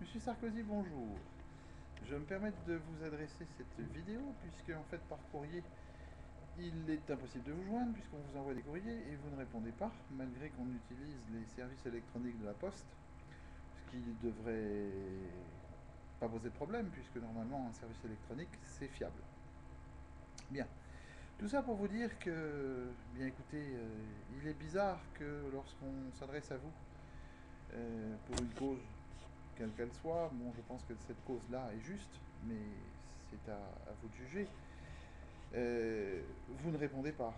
Monsieur Sarkozy, bonjour. Je me permets de vous adresser cette vidéo puisque en fait par courrier il est impossible de vous joindre puisqu'on vous envoie des courriers et vous ne répondez pas malgré qu'on utilise les services électroniques de la Poste, ce qui devrait pas poser de problème puisque normalement un service électronique c'est fiable. Bien. Tout ça pour vous dire que, bien écoutez, il est bizarre que lorsqu'on s'adresse à vous pour une cause quelle qu'elle soit. Bon, je pense que cette cause-là est juste, mais c'est à vous de juger. Vous ne répondez pas.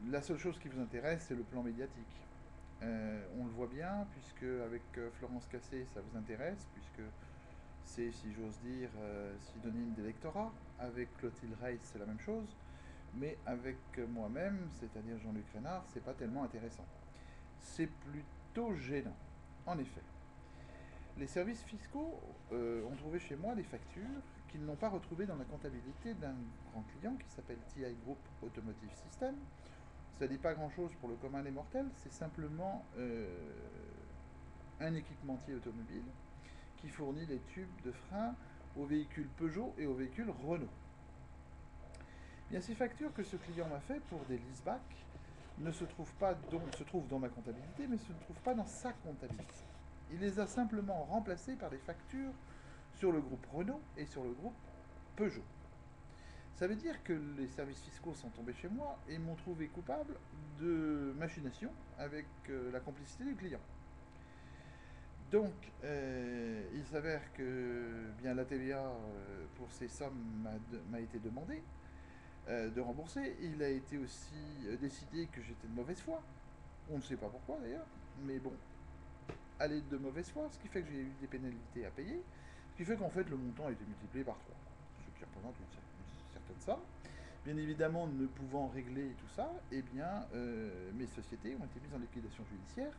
La seule chose qui vous intéresse, c'est le plan médiatique. On le voit bien, puisque avec Florence Cassé, ça vous intéresse, puisque c'est, si j'ose dire, synonyme d'électorat. Avec Clotilde Reiss, c'est la même chose. Mais avec moi-même, c'est-à-dire Jean-Luc Rénard, c'est pas tellement intéressant. C'est plutôt gênant. En effet, les services fiscaux ont trouvé chez moi des factures qu'ils n'ont pas retrouvées dans la comptabilité d'un grand client qui s'appelle TI Group Automotive System. Ça ne dit pas grand-chose pour le commun des mortels, c'est simplement un équipementier automobile qui fournit les tubes de frein aux véhicules Peugeot et aux véhicules Renault. Bien, ces factures que ce client m'a fait pour des leasebacks ne se trouvent pas se trouvent dans ma comptabilité, mais se ne trouvent pas dans sa comptabilité. Il les a simplement remplacées par des factures sur le groupe Renault et sur le groupe Peugeot. Ça veut dire que les services fiscaux sont tombés chez moi et m'ont trouvé coupable de machination avec la complicité du client. Donc, il s'avère que bien la TVA pour ces sommes m'a été demandée de rembourser. Il a été aussi décidé que j'étais de mauvaise foi. On ne sait pas pourquoi d'ailleurs, mais bon, aller de mauvaise foi, ce qui fait que j'ai eu des pénalités à payer, ce qui fait qu'en fait le montant a été multiplié par 3, ce qui représente une certaine somme. Bien évidemment, ne pouvant régler tout ça, eh bien, mes sociétés ont été mises en liquidation judiciaire,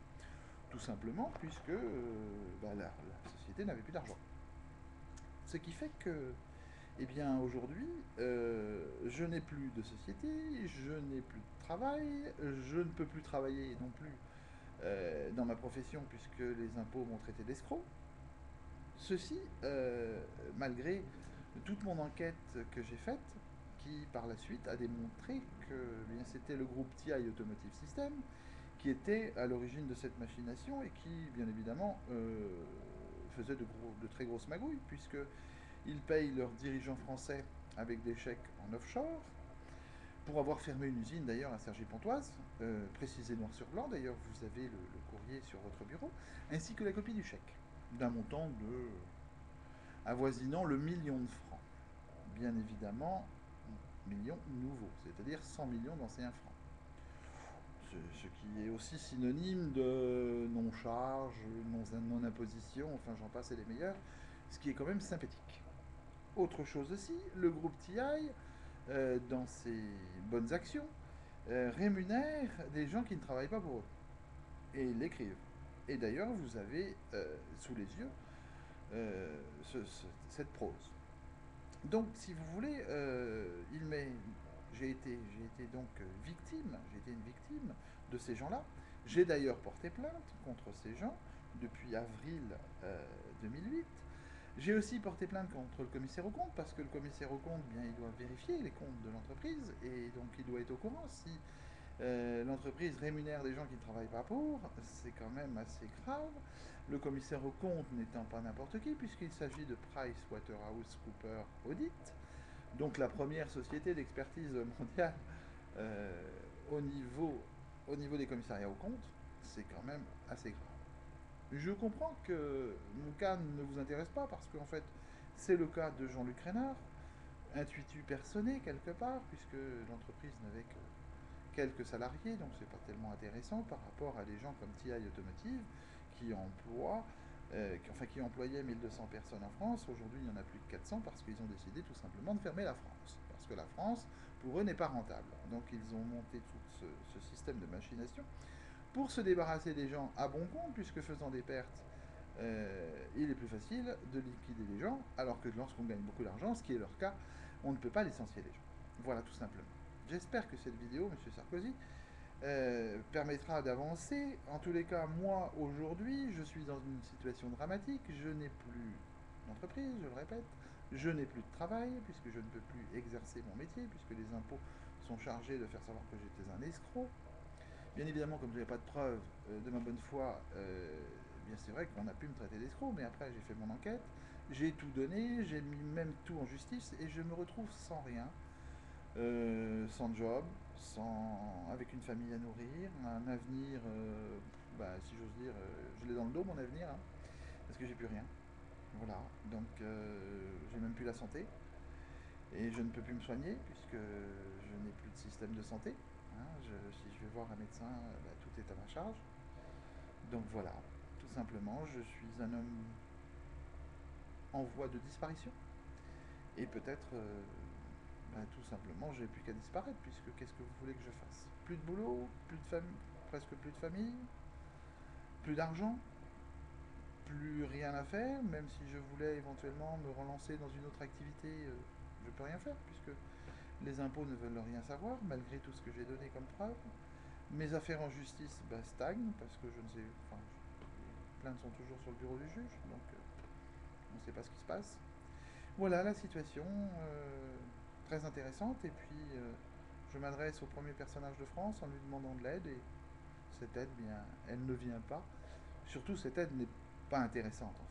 tout simplement puisque la société n'avait plus d'argent. Ce qui fait que, eh bien, aujourd'hui, je n'ai plus de société, je n'ai plus de travail, je ne peux plus travailler non plus dans ma profession puisque les impôts m'ont traité d'escroc. Ceci, malgré toute mon enquête que j'ai faite, qui par la suite a démontré que bien c'était le groupe TI Automotive System qui était à l'origine de cette machination et qui, bien évidemment, faisait de très grosses magouilles, puisqu'ils payent leurs dirigeants français avec des chèques en offshore, pour avoir fermé une usine d'ailleurs à Cergy-Pontoise, précisé noir sur blanc, d'ailleurs vous avez le courrier sur votre bureau, ainsi que la copie du chèque, d'un montant de avoisinant le million de francs. Bien évidemment, millions nouveaux, c'est-à-dire 100 millions d'anciens francs. Ce qui est aussi synonyme de non-charge, non-imposition, enfin j'en passe et les meilleurs, ce qui est quand même sympathique. Autre chose aussi, le groupe TI, dans ses bonnes actions, rémunère des gens qui ne travaillent pas pour eux et l'écrivent. Et d'ailleurs, vous avez sous les yeux cette prose. Donc, si vous voulez, j'ai été donc victime, j'ai été une victime de ces gens-là. J'ai d'ailleurs porté plainte contre ces gens depuis avril 2008. J'ai aussi porté plainte contre le commissaire aux comptes parce que le commissaire aux comptes, bien, il doit vérifier les comptes de l'entreprise et donc il doit être au courant si l'entreprise rémunère des gens qui ne travaillent pas pour, c'est quand même assez grave. Le commissaire aux comptes n'étant pas n'importe qui, puisqu'il s'agit de PricewaterhouseCoopers Audit, donc la première société d'expertise mondiale euh, au, niveau, au niveau des commissariats aux comptes, c'est quand même assez grave. Je comprends que mon cas ne vous intéresse pas, parce qu'en fait, c'est le cas de Jean-Luc Rénard, intuitu personné quelque part, puisque l'entreprise n'avait que quelques salariés, donc c'est pas tellement intéressant par rapport à des gens comme TI Automotive qui emploient, qui employaient 1200 personnes en France. Aujourd'hui, il y en a plus de 400 parce qu'ils ont décidé tout simplement de fermer la France. Parce que la France, pour eux, n'est pas rentable. Donc ils ont monté tout ce système de machination pour se débarrasser des gens à bon compte, puisque faisant des pertes, il est plus facile de liquider les gens, alors que lorsqu'on gagne beaucoup d'argent, ce qui est leur cas, on ne peut pas licencier les gens. Voilà tout simplement. J'espère que cette vidéo, Monsieur Sarkozy, permettra d'avancer. En tous les cas, moi, aujourd'hui, je suis dans une situation dramatique. Je n'ai plus d'entreprise, je le répète. Je n'ai plus de travail puisque je ne peux plus exercer mon métier, puisque les impôts sont chargés de faire savoir que j'étais un escroc. Bien évidemment, comme je n'avais pas de preuve de ma bonne foi, bien c'est vrai qu'on a pu me traiter d'escroc, mais après j'ai fait mon enquête, j'ai tout donné, j'ai mis même tout en justice et je me retrouve sans rien, sans job, avec une famille à nourrir, un avenir, si j'ose dire, je l'ai dans le dos mon avenir, hein, parce que j'ai plus rien. Voilà, donc j'ai même plus la santé et je ne peux plus me soigner puisque je n'ai plus de système de santé. Hein. Si je vais voir un médecin, tout est à ma charge. Donc voilà, tout simplement, je suis un homme en voie de disparition. Et peut-être, tout simplement, j'ai plus qu'à disparaître, puisque qu'est-ce que vous voulez que je fasse? Plus de boulot, plus de famille, presque plus de famille, plus d'argent, plus rien à faire, même si je voulais éventuellement me relancer dans une autre activité, je peux rien faire, puisque les impôts ne veulent rien savoir, malgré tout ce que j'ai donné comme preuve. Mes affaires en justice stagnent, parce que je ne sais, enfin, les plaintes sont toujours sur le bureau du juge, donc on ne sait pas ce qui se passe. Voilà la situation, très intéressante. Et puis, je m'adresse au premier personnage de France en lui demandant de l'aide. Et cette aide, bien, elle ne vient pas. Surtout, cette aide n'est pas intéressante, en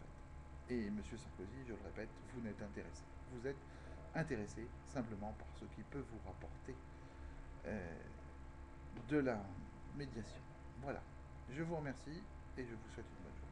fait. Et Monsieur Sarkozy, je le répète, vous n'êtes intéressé. Vous êtes intéressé simplement par ce qui peut vous rapporter euh, de la médiation. Voilà. Je vous remercie et je vous souhaite une bonne journée.